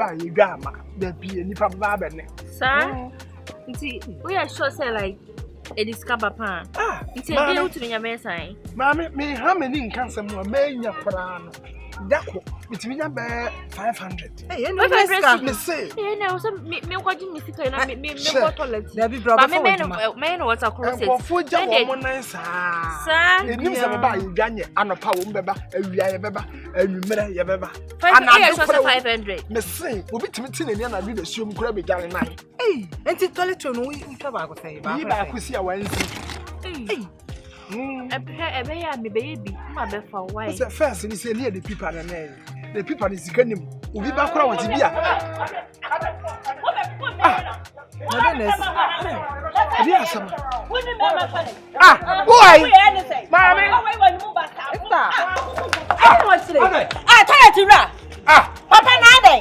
ba ye dwa ama da bi nipa ba ba ne sir we are sure say like it is papa it's a deal to your message mama me how many nkan sam no manya pra no dako bitiminya be 500 500 me say na so me kwaji me sika na me go toilet da bi bro before me no water closet ko foja wo mo nan sa enim se baba ye dwanye anopa wo mbeba awia ye beba anwumere ye beba 500 me say obi timiti na ni na bi da siom kura be gare nan enti toilet no we twa ba ko say ba ko si a wansi ebe ya me be bi ma be fa why say first ni say near the people na na the people is sikanim obi ba kura wati bia moderness abi asama boy mama toilet ra papa na adai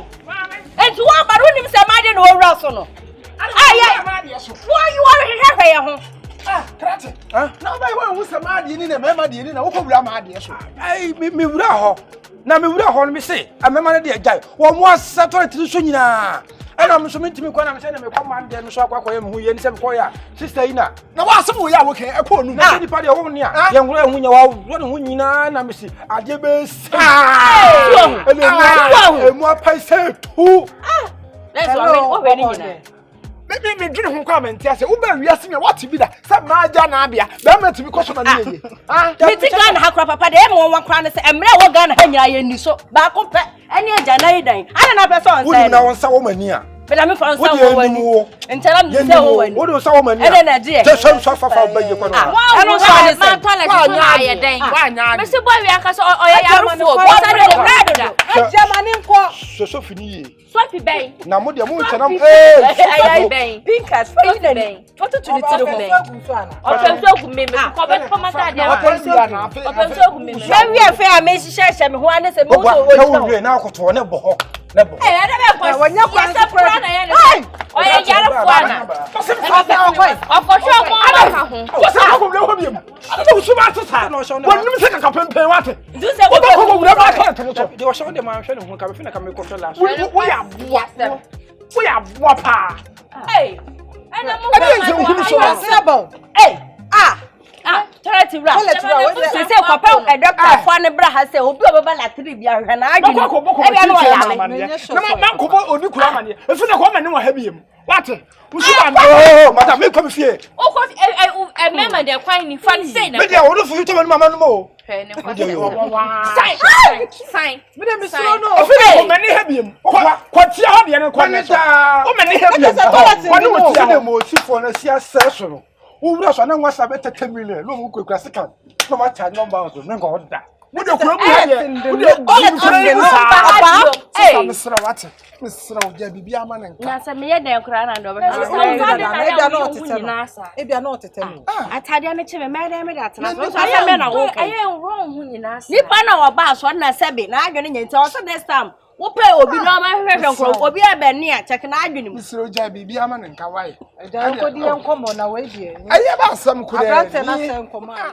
enti wa baru nim se ma de no wura so no why you want to hear ho krate na ba wa hu sama ade ni na mema de ni na wo ko wura ma ade so me wura ho na me wura ho no me se amema na de agai wo mo asato ti so nyina ana mo so mentimi kwa na me se na me kwa ma ade no so akwa me hu ye ni se ko ya sister ina na wa asem wo ya wo kan e ko nu na nipa de wo ni a ye wura hu nya wo ne hu nyina na me se ade be sa ele mo apai se tu let's go we ni nyina me dwene ho kwa menti ase wo ba wiase me what be da se maaja na abia ba matimi koso na ye me ti Ghana hakra papa de mo won kwa ne se emre wo Ghana ha nyira ye ni so ba ko pe ene aja na yidan ana na person say wo na won sa wo mani a be na me fa nsa wo wani entera me se wo wani wo do sa wo mani ene na de je so fa ba je ko no eno so ne se toilet wa ya den wa nya me se boy we aka so oya yarufo bo sa de brado da Germany nko so fini ye Swafi ben na mo de mo chana ay ben pinkas fa ben foto tu ni tiro ben opemso ku me ko be ko mata dia opemso ku me se wi afa a me hihye me ho ane se mo so o wi na akoto ne bo ho ne bo ada be ko wonya kwa se pro na ya ne oya yarufo ana okosho mo aka ho wo se ko ble ho biem ana wo suma tsa wonnim se ka pempen wate du se wo ko ble ba ka tan so de wo so de ma hwe ne ho ka be fina ka me ko last wo ya boa pa hey ana mo toilet ra se se ko pa doctor fo ne bra ha se obi obeba la tri bia hwe na adwene e bia no ya na man ko bo oni kura mane e fi ne ko mane wa ha biem wate usuba no madam me come fie o ko e mema de kwan ni fan say na me de wo do fu to mama no mo hwe ne ko sign me de me so no e fi ne ko mane ha biem ko tia ho de ne ko ne so o mane ha biem ko ne mo tia mo si fo na si aseso no wura so na nwa sabe 30 million lo mu kwekura sika no ma charge number so me ko da wo de kura bu ya ye wo de misra wate misra o ja bibia ama nenka na se me ye den kura na do be e bia no tetemu atade na cheme me de me da tena so asa me na wo kai aye wrong hu nyina sa nipa na wo ba so na sebe na adwene nyenta o so this time wo pay obi no ma hwehwe nkro obi abani a check na adwene mu misra o ja bibia ama nenka wai e da ko di enkomo na we die aye ba asam kura abrante na se enkomo